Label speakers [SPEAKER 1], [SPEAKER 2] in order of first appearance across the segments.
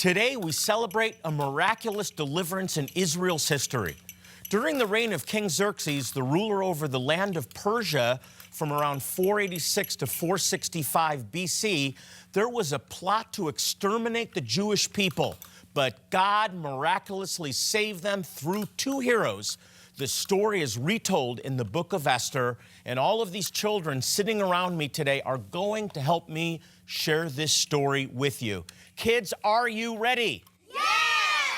[SPEAKER 1] Today, we celebrate a miraculous deliverance in Israel's history. During the reign of King Xerxes, the ruler over the land of Persia, from around 486 to 465 BC, there was a plot to exterminate the Jewish people. But God miraculously saved them through two heroes. The story is retold in the book of Esther, and all of these children sitting around me today are going to help me share this story with you. Kids, are you ready?
[SPEAKER 2] Yes!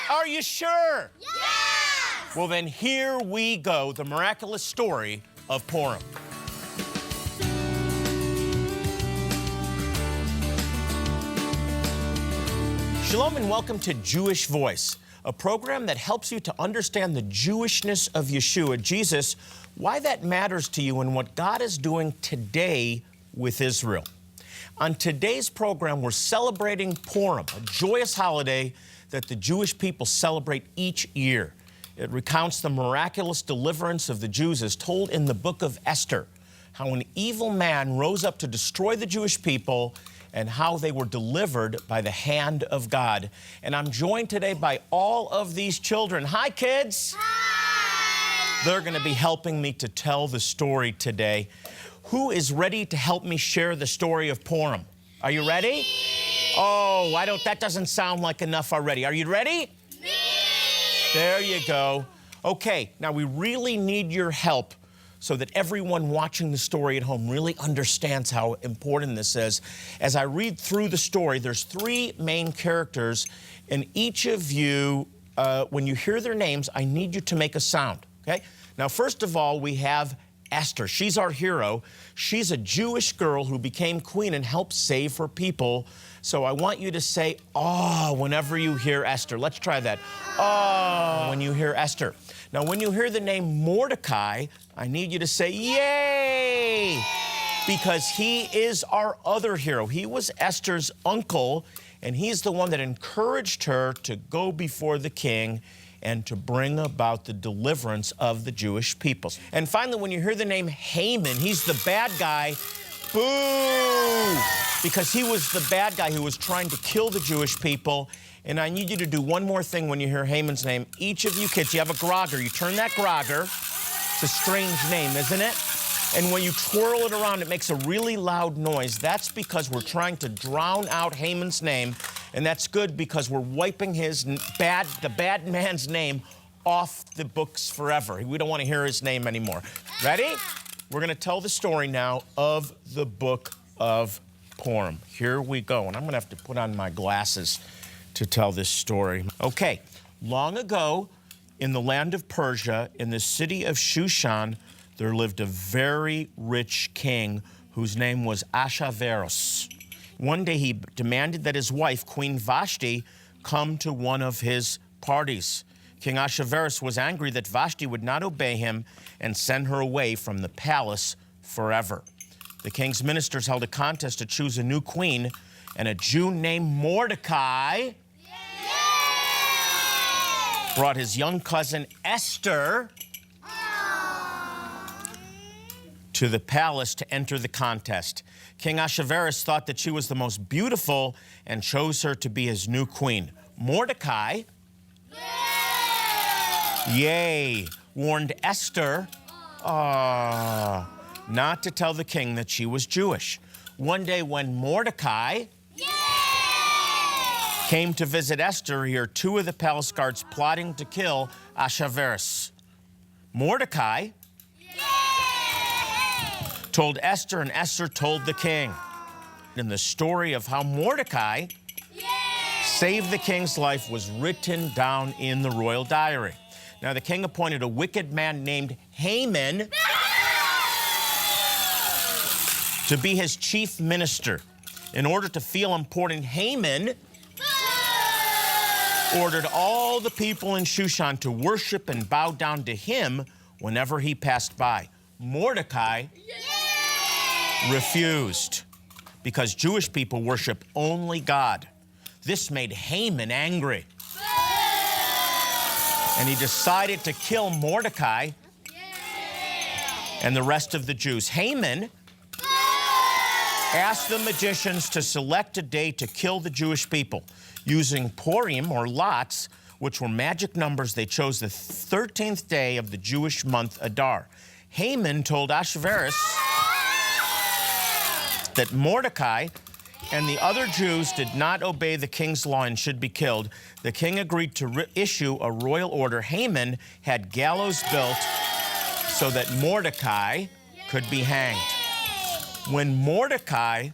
[SPEAKER 1] Are you sure?
[SPEAKER 2] Yes!
[SPEAKER 1] Well, then here we go, the miraculous story of Purim. Shalom and welcome to Jewish Voice, a program that helps you to understand the Jewishness of Yeshua, Jesus, why that matters to you, and what God is doing today with Israel. On today's program, we're celebrating Purim, a joyous holiday that the Jewish people celebrate each year. It recounts the miraculous deliverance of the Jews as told in the book of Esther, how an evil man rose up to destroy the Jewish people and how they were delivered by the hand of God. And I'm joined today by all of these children. Hi, kids.
[SPEAKER 2] Hi.
[SPEAKER 1] They're going to be helping me to tell the story today. Who is ready to help me share the story of Purim? Are you ready? Oh, that doesn't sound like enough already. Are you ready?
[SPEAKER 2] Me.
[SPEAKER 1] There you go. Okay, now we really need your help so that everyone watching the story at home really understands how important this is. As I read through the story, there's three main characters, and each of you, when you hear their names, I need you to make a sound, okay? Now, first of all, we have Esther. She's our hero. She's a Jewish girl who became queen and helped save her people. So I want you to say, "Oh," whenever you hear Esther. Let's try that. "Oh," when you hear Esther. Now, when you hear the name Mordecai, I need you to say, "Yay!" Because he is our other hero. He was Esther's uncle, and he's the one that encouraged her to go before the king and to bring about the deliverance of the Jewish people. And finally, when you hear the name Haman, he's the bad guy. Boo! Because he was the bad guy who was trying to kill the Jewish people. And I need you to do one more thing when you hear Haman's name. Each of you kids, you have a grogger. You turn that grogger. It's a strange name, isn't it? And when you twirl it around, it makes a really loud noise. That's because we're trying to drown out Haman's name. And that's good because we're wiping the bad man's name off the books forever. We don't want to hear his name anymore. Ready? We're going to tell the story now of the book of Purim. Here we go. And I'm going to have to put on my glasses to tell this story. Okay, long ago in the land of Persia, in the city of Shushan, there lived a very rich king whose name was Ahasuerus. One day he demanded that his wife, Queen Vashti, come to one of his parties. King Ahasuerus was angry that Vashti would not obey him and send her away from the palace forever. The king's ministers held a contest to choose a new queen, and a Jew named Mordecai brought his young cousin Esther to the palace to enter the contest. King Ahasuerus thought that she was the most beautiful and chose her to be his new queen. Mordecai, yay, warned Esther not to tell the king that she was Jewish. One day when Mordecai came to visit Esther, he heard two of the palace guards plotting to kill Ahasuerus. Mordecai told Esther, and Esther told the king. And the story of how Mordecai saved the king's life was written down in the royal diary. Now, the king appointed a wicked man named Haman to be his chief minister. In order to feel important, Haman ordered all the people in Shushan to worship and bow down to him whenever he passed by. Mordecai refused because Jewish people worship only God. This made Haman angry. And he decided to kill Mordecai and the rest of the Jews. Haman asked the magicians to select a day to kill the Jewish people. Using Purim, or lots, which were magic numbers, they chose the 13th day of the Jewish month Adar. Haman told Ahasuerus that Mordecai and the other Jews did not obey the king's law and should be killed. The king agreed to issue a royal order. Haman had gallows built so that Mordecai could be hanged. When Mordecai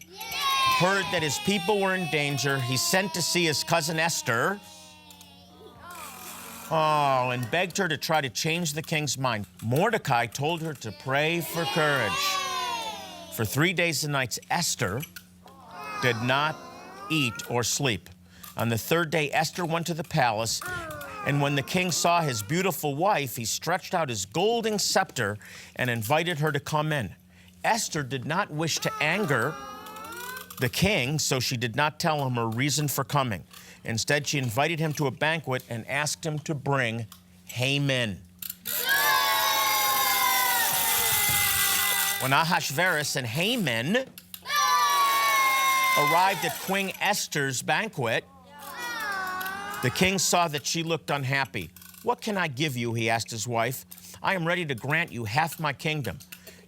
[SPEAKER 1] heard that his people were in danger, he sent to see his cousin Esther, and begged her to try to change the king's mind. Mordecai told her to pray for courage. For 3 days and nights, Esther did not eat or sleep. On the third day, Esther went to the palace, and when the king saw his beautiful wife, he stretched out his golden scepter and invited her to come in. Esther did not wish to anger the king, so she did not tell him her reason for coming. Instead, she invited him to a banquet and asked him to bring Haman. When Ahasuerus and Haman arrived at Queen Esther's banquet, the king saw that she looked unhappy. "What can I give you?" he asked his wife. "I am ready to grant you half my kingdom."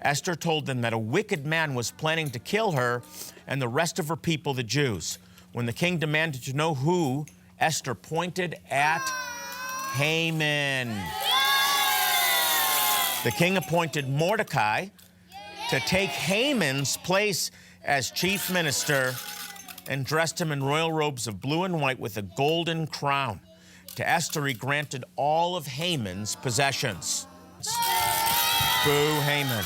[SPEAKER 1] Esther told them that a wicked man was planning to kill her and the rest of her people, the Jews. When the king demanded to know who, Esther pointed at Haman. The king appointed Mordecai to take Haman's place as chief minister and dressed him in royal robes of blue and white with a golden crown. To Esther, he granted all of Haman's possessions. Boo, Haman.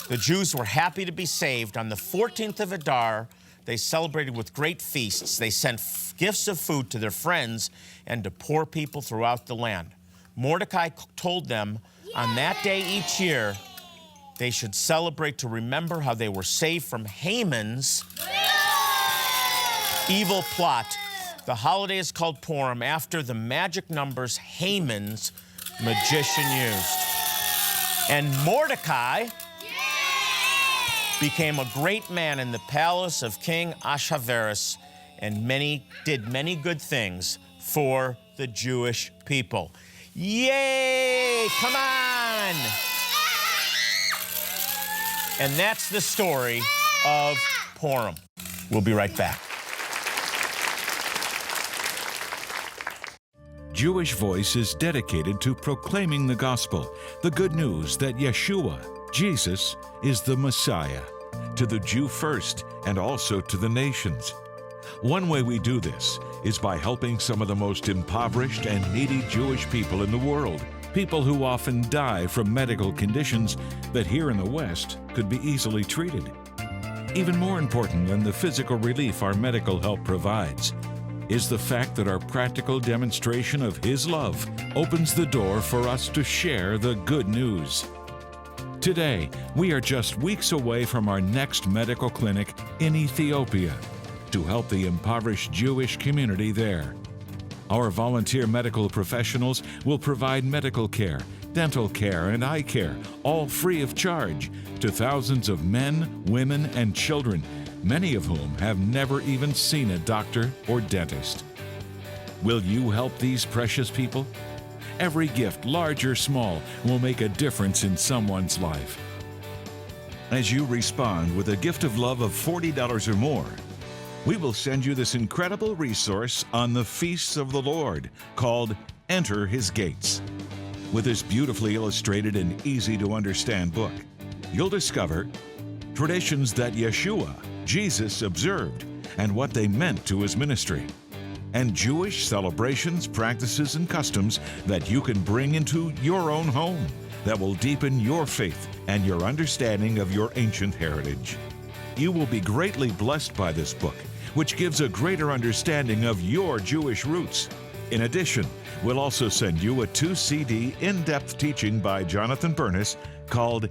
[SPEAKER 1] The Jews were happy to be saved. On the 14th of Adar, they celebrated with great feasts. They sent gifts of food to their friends and to poor people throughout the land. Mordecai told them on that day each year, they should celebrate to remember how they were saved from Haman's evil plot. The holiday is called Purim after the magic numbers Haman's magician used. And Mordecai became a great man in the palace of King Ahasuerus and did many good things for the Jewish people. Yay! Come on! And that's the story of Purim. We'll be right back.
[SPEAKER 3] Jewish Voice is dedicated to proclaiming the gospel, the good news that Yeshua, Jesus, is the Messiah, to the Jew first and also to the nations. One way we do this is by helping some of the most impoverished and needy Jewish people in the world, people who often die from medical conditions that here in the West could be easily treated. Even more important than the physical relief our medical help provides is the fact that our practical demonstration of His love opens the door for us to share the good news. Today, we are just weeks away from our next medical clinic in Ethiopia to help the impoverished Jewish community there. Our volunteer medical professionals will provide medical care, dental care, and eye care, all free of charge, to thousands of men, women, and children, many of whom have never even seen a doctor or dentist. Will you help these precious people? Every gift, large or small, will make a difference in someone's life. As you respond with a gift of love of $40 or more, we will send you this incredible resource on the feasts of the Lord called Enter His Gates. With this beautifully illustrated and easy to understand book, you'll discover traditions that Yeshua, Jesus, observed and what they meant to His ministry, and Jewish celebrations, practices, and customs that you can bring into your own home that will deepen your faith and your understanding of your ancient heritage. You will be greatly blessed by this book, which gives a greater understanding of your Jewish roots. In addition, we'll also send you a 2-CD in-depth teaching by Jonathan Bernis called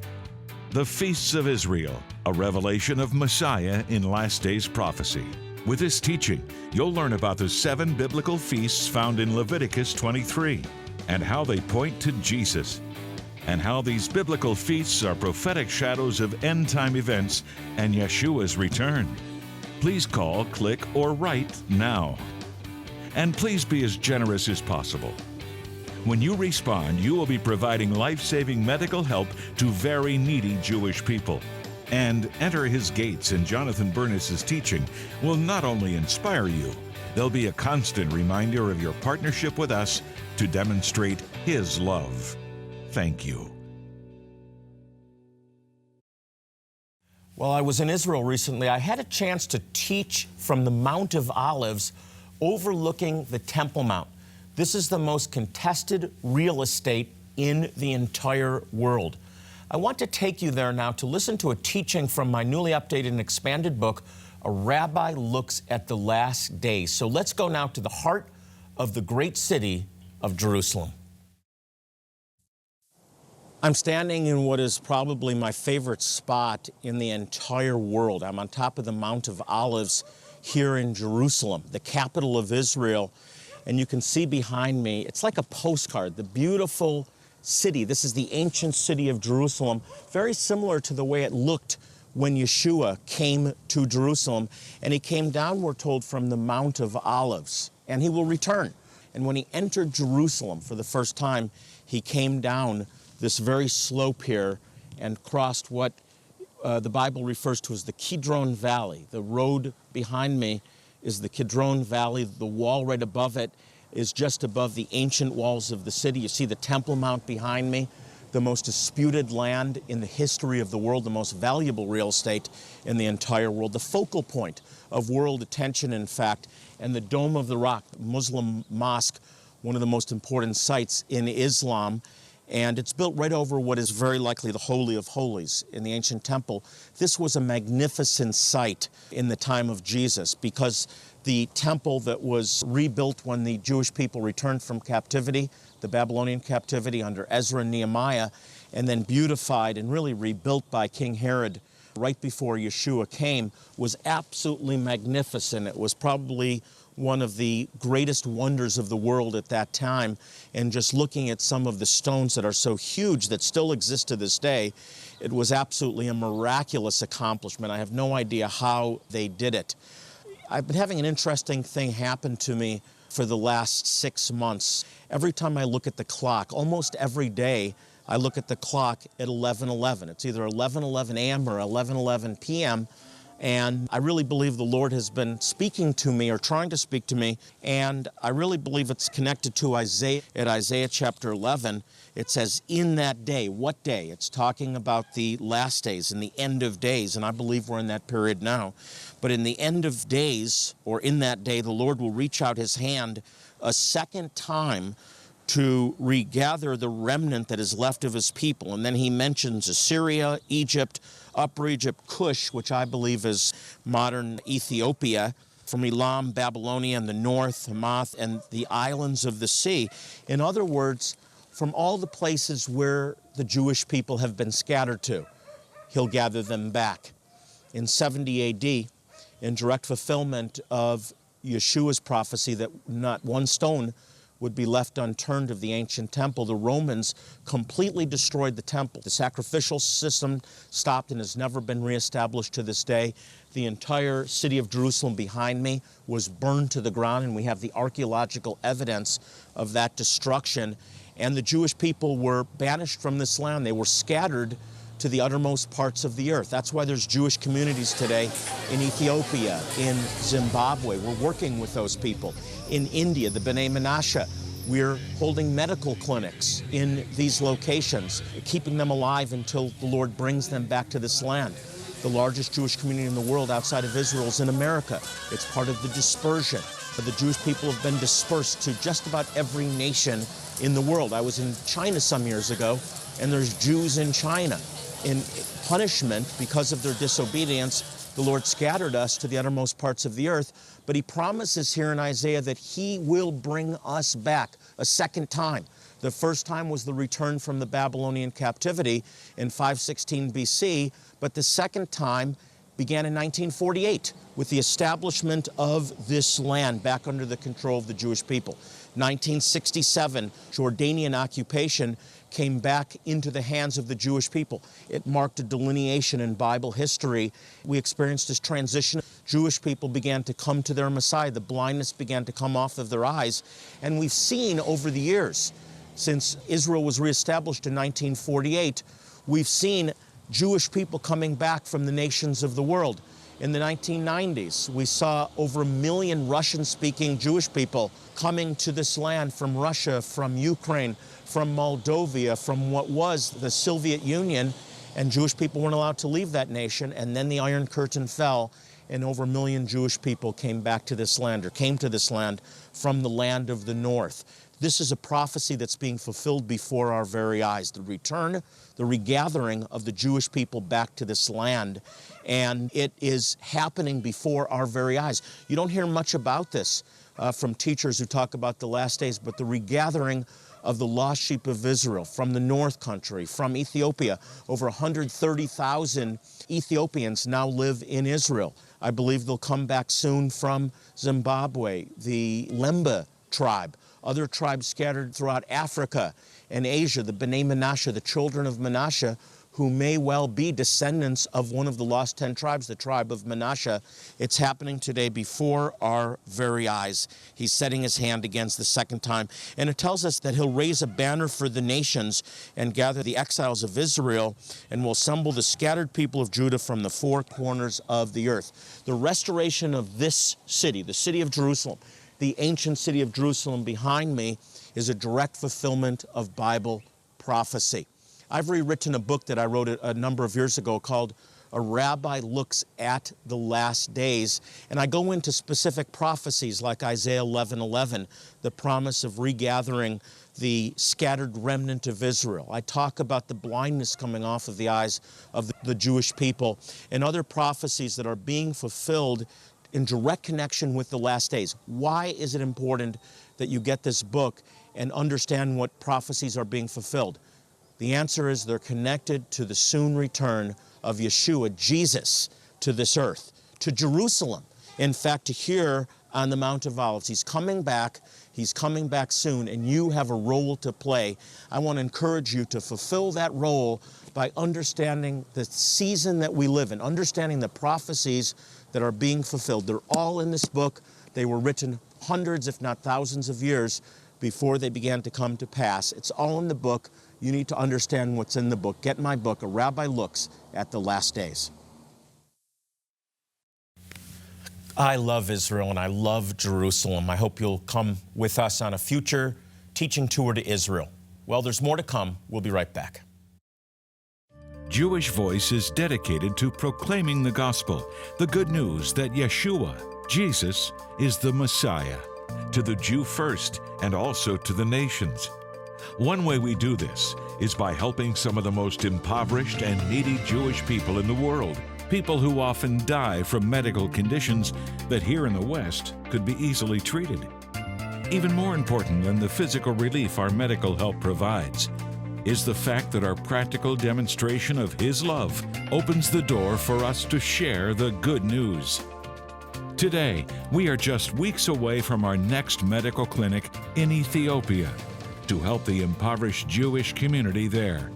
[SPEAKER 3] The Feasts of Israel, a revelation of Messiah in Last Days Prophecy. With this teaching, you'll learn about the 7 biblical feasts found in Leviticus 23 and how they point to Jesus. and how these biblical feasts are prophetic shadows of end-time events and Yeshua's return. Please call, click, or write now. And please be as generous as possible. When you respond, you will be providing life-saving medical help to very needy Jewish people. And Enter His Gates in Jonathan Bernis's teaching will not only inspire you, they'll be a constant reminder of your partnership with us to demonstrate His love. Thank you.
[SPEAKER 1] Well, I was in Israel recently. I had a chance to teach from the Mount of Olives overlooking the Temple Mount. This is the most contested real estate in the entire world. I want to take you there now to listen to a teaching from my newly updated and expanded book, A Rabbi Looks at the Last Days. So let's go now to the heart of the great city of Jerusalem. I'm standing in what is probably my favorite spot in the entire world. I'm on top of the Mount of Olives here in Jerusalem, the capital of Israel. And you can see behind me, it's like a postcard, the beautiful city. This is the ancient city of Jerusalem, very similar to the way it looked when Yeshua came to Jerusalem. And he came down, we're told, from the Mount of Olives, and he will return. And when he entered Jerusalem for the first time, he came down this very slope here and crossed what the Bible refers to as the Kidron Valley. The road behind me is the Kidron Valley. The wall right above it is just above the ancient walls of the city. You see the Temple Mount behind me, the most disputed land in the history of the world, the most valuable real estate in the entire world, the focal point of world attention, in fact, and the Dome of the Rock, the Muslim mosque, one of the most important sites in Islam. And it's built right over what is very likely the Holy of Holies in the ancient temple. This was a magnificent site in the time of Jesus because the temple that was rebuilt when the Jewish people returned from captivity, the Babylonian captivity under Ezra and Nehemiah, and then beautified and really rebuilt by King Herod right before Yeshua came, was absolutely magnificent. It was probably one of the greatest wonders of the world at that time. And just looking at some of the stones that are so huge that still exist to this day, it was absolutely a miraculous accomplishment. I have no idea how they did it. I've been having an interesting thing happen to me for the last 6 months. Every time I look at the clock, almost every day, I look at the clock at 11:11. It's either 11:11 a.m. or 11:11 p.m., and I really believe the Lord has been speaking to me or trying to speak to me, and I really believe it's connected to Isaiah. At Isaiah chapter 11, it says, in that day. What day? It's talking about the last days and the end of days, and I believe we're in that period now. But in the end of days, or in that day, the Lord will reach out his hand a second time to regather the remnant that is left of his people. And then he mentions Assyria, Egypt, Upper Egypt, Cush, which I believe is modern Ethiopia, from Elam, Babylonia in the north, Hamath, and the islands of the sea. In other words, from all the places where the Jewish people have been scattered to, he'll gather them back. In 70 A.D., in direct fulfillment of Yeshua's prophecy that not one stone would be left unturned of the ancient temple, the Romans completely destroyed the temple. The sacrificial system stopped and has never been reestablished to this day. The entire city of Jerusalem behind me was burned to the ground, and we have the archaeological evidence of that destruction. And the Jewish people were banished from this land. They were scattered to the uttermost parts of the earth. That's why there's Jewish communities today in Ethiopia, in Zimbabwe. We're working with those people. In India, the B'nai Menashe, we're holding medical clinics in these locations, keeping them alive until the Lord brings them back to this land. The largest Jewish community in the world outside of Israel is in America. It's part of the dispersion. But the Jewish people have been dispersed to just about every nation in the world. I was in China some years ago, and there's Jews in China. In punishment, because of their disobedience, the Lord scattered us to the uttermost parts of the earth, but he promises here in Isaiah that he will bring us back a second time. The first time was the return from the Babylonian captivity in 516 BC, but the second time began in 1948 with the establishment of this land back under the control of the Jewish people. 1967, Jordanian occupation came back into the hands of the Jewish people. It marked a delineation in Bible history. We experienced this transition. Jewish people began to come to their Messiah. The blindness began to come off of their eyes. And we've seen over the years, since Israel was reestablished in 1948, we've seen Jewish people coming back from the nations of the world. In the 1990s, we saw over 1 million Russian-speaking Jewish people coming to this land from Russia, from Ukraine, from Moldova, from what was the Soviet Union, and Jewish people weren't allowed to leave that nation. And then the Iron Curtain fell, and over 1 million Jewish people came back to this land, or came to this land from the land of the north. This is a prophecy that's being fulfilled before our very eyes. The return, the regathering of the Jewish people back to this land. And it is happening before our very eyes. You don't hear much about this from teachers who talk about the last days, but the regathering of the lost sheep of Israel from the North Country, from Ethiopia. Over 130,000 Ethiopians now live in Israel. I believe they'll come back soon from Zimbabwe, the Lemba tribe, other tribes scattered throughout Africa and Asia, the B'nai Menashe, the children of Menashe, who may well be descendants of one of the lost 10 tribes, the tribe of Menashe. It's happening today before our very eyes. He's setting his hand against the second time. And it tells us that he'll raise a banner for the nations and gather the exiles of Israel and will assemble the scattered people of Judah from the four corners of the earth. The restoration of this city, the city of Jerusalem, the ancient city of Jerusalem behind me, is a direct fulfillment of Bible prophecy. I've rewritten a book that I wrote a number of years ago called A Rabbi Looks at the Last Days, and I go into specific prophecies like Isaiah 11:11, the promise of regathering the scattered remnant of Israel. I talk about the blindness coming off of the eyes of the Jewish people and other prophecies that are being fulfilled in direct connection with the last days. Why is it important that you get this book and understand what prophecies are being fulfilled? The answer is they're connected to the soon return of Yeshua, Jesus, to this earth, to Jerusalem. In fact, to here on the Mount of Olives. He's coming back soon, and you have a role to play. I want to encourage you to fulfill that role by understanding the season that we live in, understanding the prophecies that are being fulfilled. They're all in this book. They were written hundreds, if not thousands of years before they began to come to pass. It's all in the book. You need to understand what's in the book. Get my book, A Rabbi Looks at the Last Days. I love Israel and I love Jerusalem. I hope you'll come with us on a future teaching tour to Israel. Well, there's more to come. We'll be right back.
[SPEAKER 3] Jewish Voice is dedicated to proclaiming the gospel, the good news that Yeshua, Jesus, is the Messiah, to the Jew first and also to the nations. One way we do this is by helping some of the most impoverished and needy Jewish people in the world, people who often die from medical conditions that here in the West could be easily treated. Even more important than the physical relief our medical help provides is the fact that our practical demonstration of His love opens the door for us to share the good news. Today, we are just weeks away from our next medical clinic in Ethiopia to help the impoverished Jewish community there.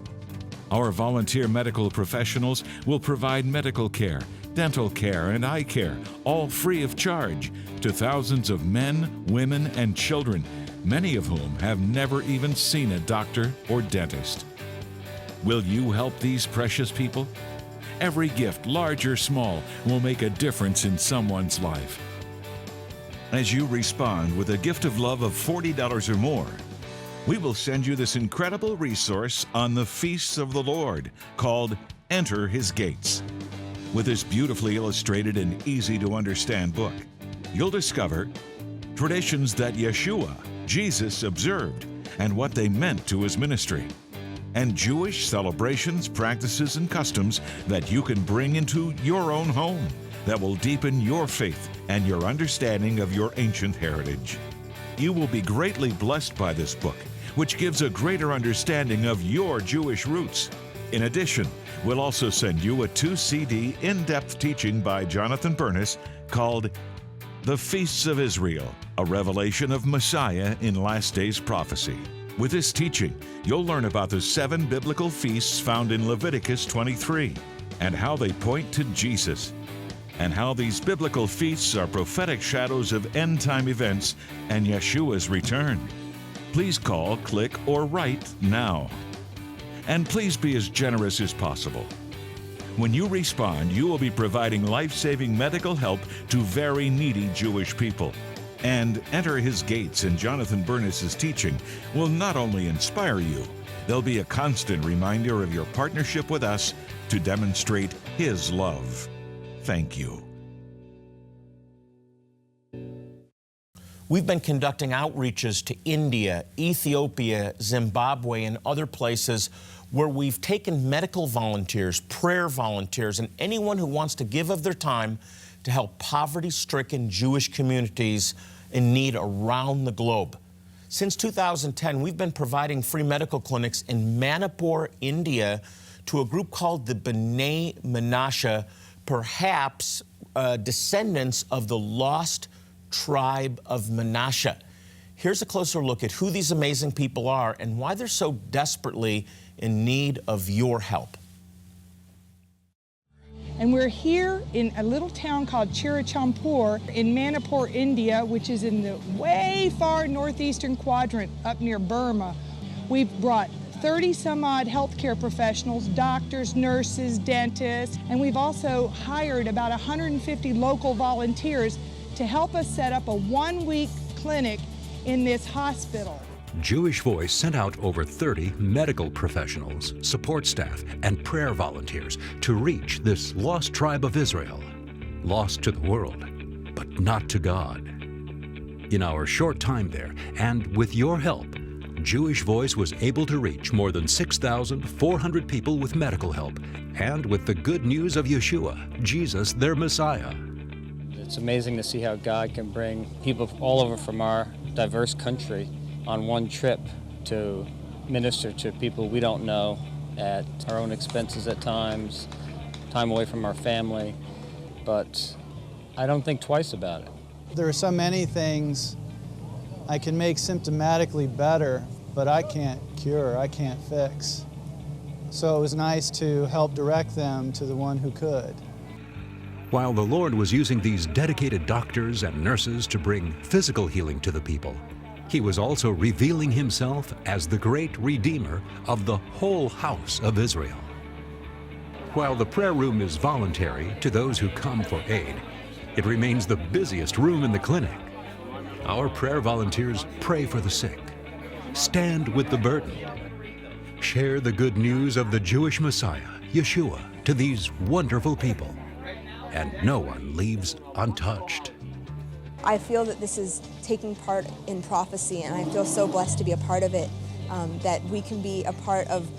[SPEAKER 3] Our volunteer medical professionals will provide medical care, dental care, and eye care, all free of charge, to thousands of men, women, and children, many of whom have never even seen a doctor or dentist. Will you help these precious people? Every gift, large or small, will make a difference in someone's life. As you respond with a gift of love of $40 or more, we will send you this incredible resource on the feasts of the Lord called Enter His Gates. With this beautifully illustrated and easy to understand book, you'll discover traditions that Yeshua, Jesus, observed and what they meant to His ministry, and Jewish celebrations, practices, and customs that you can bring into your own home that will deepen your faith and your understanding of your ancient heritage. You will be greatly blessed by this book, which gives a greater understanding of your Jewish roots. In addition, we'll also send you a 2-CD in-depth teaching by Jonathan Bernis called The Feasts of Israel, a revelation of Messiah in Last Days Prophecy. With this teaching, you'll learn about the 7 biblical feasts found in Leviticus 23 and how they point to Jesus, and how these biblical feasts are prophetic shadows of end-time events and Yeshua's return. Please call, click, or write now. And please be as generous as possible. When you respond, you will be providing life-saving medical help to very needy Jewish people. And Enter His Gates in Jonathan Bernis's teaching will not only inspire you, they'll be a constant reminder of your partnership with us to demonstrate His love. Thank you.
[SPEAKER 1] We've been conducting outreaches to India, Ethiopia, Zimbabwe, and other places where we've taken medical volunteers, prayer volunteers, and anyone who wants to give of their time to help poverty-stricken Jewish communities in need around the globe. Since 2010, we've been providing free medical clinics in Manipur, India, to a group called the B'nai Menashe, perhaps descendants of the lost tribe of Menashe. Here's a closer look at who these amazing people are and why they're so desperately in need of your help.
[SPEAKER 4] And we're here in a little town called Chirachampur in Manipur, India, which is in the way far northeastern quadrant up near Burma. We've brought 30-some-odd healthcare professionals, doctors, nurses, dentists, and we've also hired about 150 local volunteers to help us set up a one-week clinic in this hospital.
[SPEAKER 5] Jewish Voice sent out over 30 medical professionals, support staff, and prayer volunteers to reach this lost tribe of Israel, lost to the world, but not to God. In our short time there, and with your help, Jewish Voice was able to reach more than 6,400 people with medical help, and with the good news of Yeshua, Jesus, their Messiah.
[SPEAKER 6] It's amazing to see how God can bring people all over from our diverse country on one trip to minister to people we don't know at our own expenses at times, time away from our family, but I don't think twice about it.
[SPEAKER 7] There are so many things I can make symptomatically better, but I can't cure, I can't fix. So it was nice to help direct them to the one who could.
[SPEAKER 5] While the Lord was using these dedicated doctors and nurses to bring physical healing to the people, He was also revealing Himself as the great Redeemer of the whole house of Israel. While the prayer room is voluntary to those who come for aid, it remains the busiest room in the clinic. Our prayer volunteers pray for the sick, stand with the burdened, share the good news of the Jewish Messiah, Yeshua, to these wonderful people, and no one leaves untouched.
[SPEAKER 8] I feel that this is taking part in prophecy, and I feel so blessed to be a part of it, that we can be a part of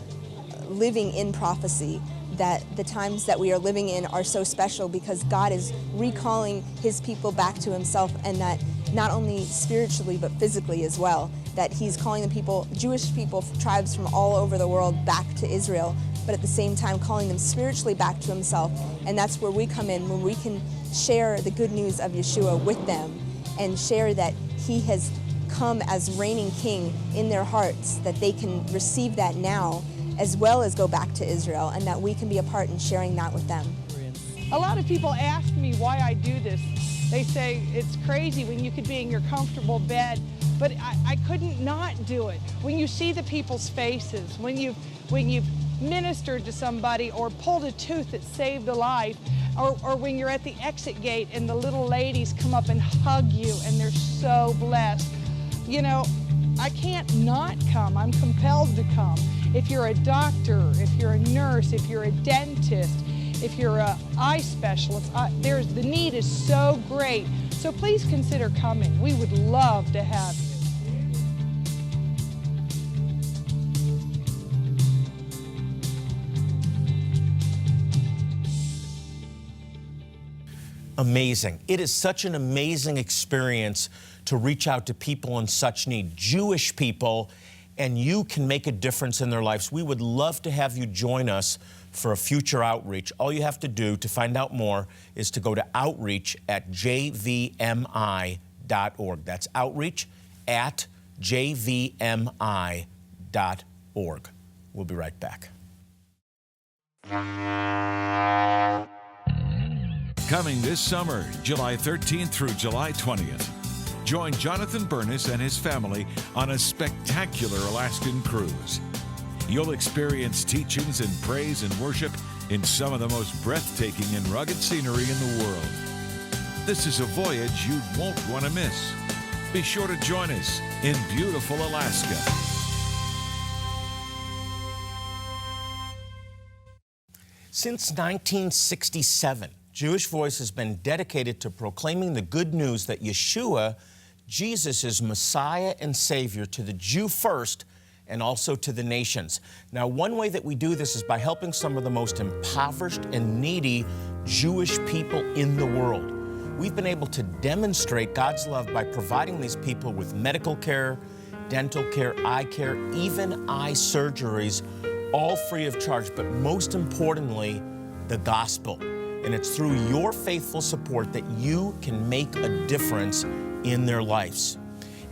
[SPEAKER 8] living in prophecy, that the times that we are living in are so special because God is recalling His people back to Himself, and that not only spiritually but physically as well, that He's calling the people, Jewish people, tribes from all over the world back to Israel, but at the same time calling them spiritually back to Himself. And that's where we come in, when we can share the good news of Yeshua with them and share that He has come as reigning King in their hearts, that they can receive that now as well as go back to Israel, and that we can be a part in sharing that with them.
[SPEAKER 4] A lot of people ask me why I do this. They say it's crazy when you could be in your comfortable bed, but I couldn't not do it. When you see the people's faces, when you've ministered to somebody or pulled a tooth that saved a life, or when you're at the exit gate and the little ladies come up and hug you and they're so blessed. You know, I can't not come. I'm compelled to come. If you're a doctor, if you're a nurse, if you're a dentist, if you're an eye specialist, the need is so great. So please consider coming. We would love to have you.
[SPEAKER 1] Amazing. It is such an amazing experience to reach out to people in such need, Jewish people and you can make a difference in their lives. We would love to have you join us for a future outreach. All you have to do to find out more is to go to outreach@jvmi.org. That's outreach@jvmi.org. We'll be right back.
[SPEAKER 3] Coming this summer, July 13th through July 20th. Join Jonathan Bernis and his family on a spectacular Alaskan cruise. You'll experience teachings and praise and worship in some of the most breathtaking and rugged scenery in the world. This is a voyage you won't want to miss. Be sure to join us in beautiful Alaska.
[SPEAKER 1] Since 1967, Jewish Voice has been dedicated to proclaiming the good news that Yeshua, Jesus, is Messiah and Savior to the Jew first and also to the nations. Now, one way that we do this is by helping some of the most impoverished and needy Jewish people in the world. We've been able to demonstrate God's love by providing these people with medical care, dental care, eye care, even eye surgeries, all free of charge, but most importantly, the gospel. And it's through your faithful support that you can make a difference in their lives.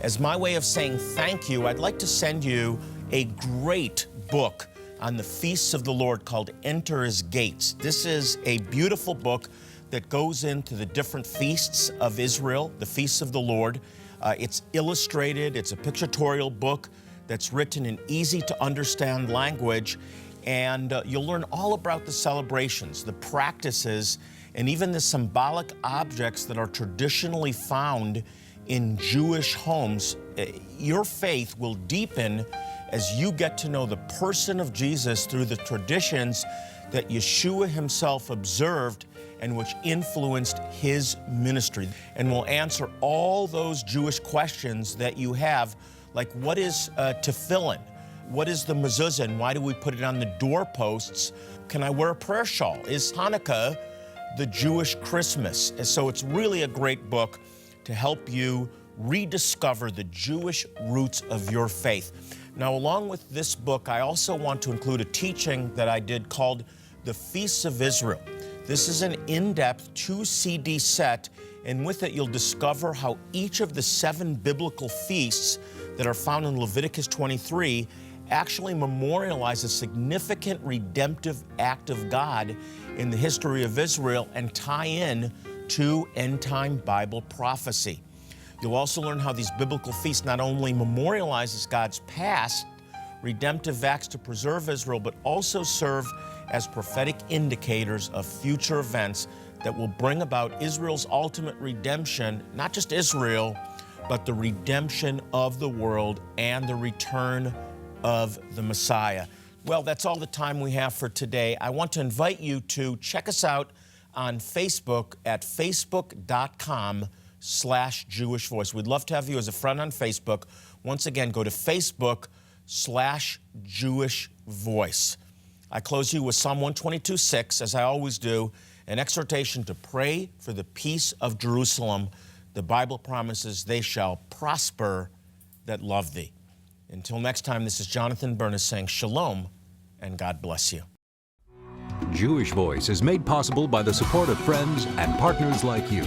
[SPEAKER 1] As my way of saying thank you, I'd like to send you a great book on the feasts of the Lord called Enter His Gates. This is a beautiful book that goes into the different feasts of Israel, the feasts of the Lord. It's illustrated, it's a pictorial book that's written in easy to understand language, and you'll learn all about the celebrations, the practices, and even the symbolic objects that are traditionally found in Jewish homes. Your faith will deepen as you get to know the person of Jesus through the traditions that Yeshua himself observed and which influenced his ministry. And we'll answer all those Jewish questions that you have, like what is tefillin? What is the mezuzah and why do we put it on the doorposts? Can I wear a prayer shawl? Is Hanukkah the Jewish Christmas? And so it's really a great book to help you rediscover the Jewish roots of your faith. Now, along with this book, I also want to include a teaching that I did called The Feasts of Israel. This is an in-depth 2-CD set, and with it you'll discover how each of the 7 biblical feasts that are found in Leviticus 23 actually memorialize a significant redemptive act of God in the history of Israel and tie in to end-time Bible prophecy. You'll also learn how these biblical feasts not only memorializes God's past redemptive acts to preserve Israel, but also serve as prophetic indicators of future events that will bring about Israel's ultimate redemption, not just Israel, but the redemption of the world and the return of the Messiah. Well, that's all the time we have for today. I want to invite you to check us out on Facebook at facebook.com/Jewish Voice. We'd love to have you as a friend on Facebook. Once again, go to Facebook/Jewish Voice. I close you with Psalm 122:6, as I always do, an exhortation to pray for the peace of Jerusalem. The Bible promises they shall prosper that love thee. Until next time, this is Jonathan Bernis saying shalom and God bless you.
[SPEAKER 5] Jewish Voice is made possible by the support of friends and partners like you.